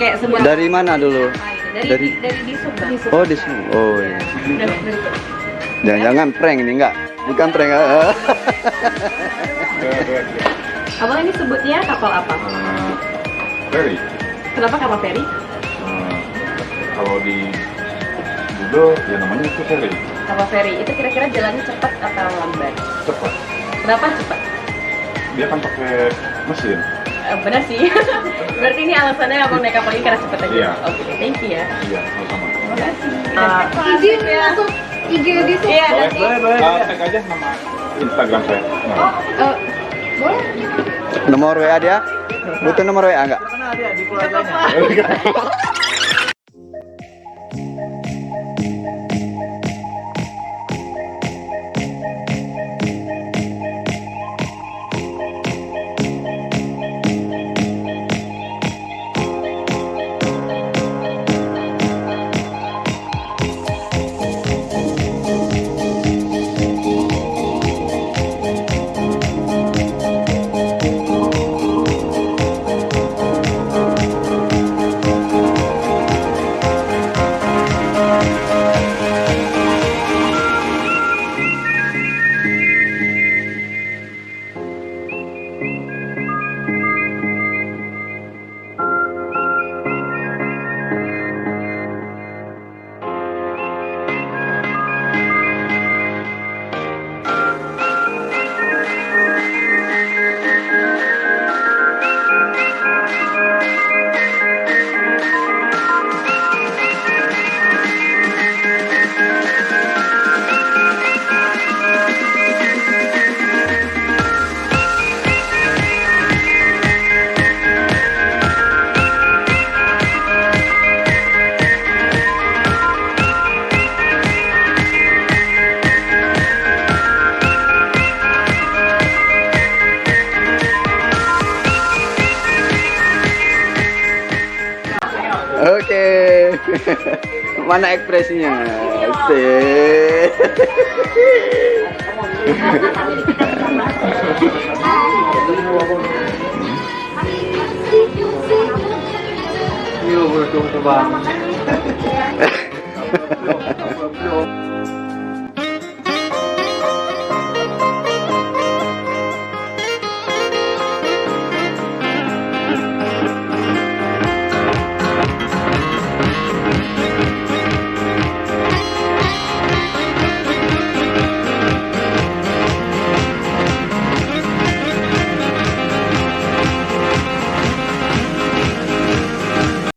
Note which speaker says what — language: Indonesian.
Speaker 1: kayak sebuah.
Speaker 2: Dari mana dulu?
Speaker 1: Dari di sub.
Speaker 2: Oh, di sini. Oh, iya.
Speaker 1: Dari
Speaker 2: Jangan-jangan prank ini enggak? Bukan prank.
Speaker 1: Abang ini sebutnya kapal apa?
Speaker 3: Ferry.
Speaker 1: Kenapa kapal feri?
Speaker 3: Kalau di Google ya namanya itu ferry.
Speaker 1: Kapal feri itu kira-kira jalannya cepat atau lambat?
Speaker 3: Cepat.
Speaker 1: Kenapa cepat?
Speaker 3: Dia kan pakai mesin.
Speaker 1: Benar sih. Berarti ini alasannya abang naik kapal ini karena cepat aja.
Speaker 3: Iya.
Speaker 1: Oke, thank you ya.
Speaker 3: Iya, sama-sama.
Speaker 1: Terima kasih.
Speaker 4: Izin masuk IG di sini.
Speaker 1: Iya,
Speaker 3: Boleh,
Speaker 1: nanti.
Speaker 3: boleh. Tag aja nama Instagram saya. Nah.
Speaker 4: Boleh.
Speaker 2: Nomor WA dia? Butuh nomor WA enggak? Oke. Mana ekspresinya? Asik. Yuk, coba.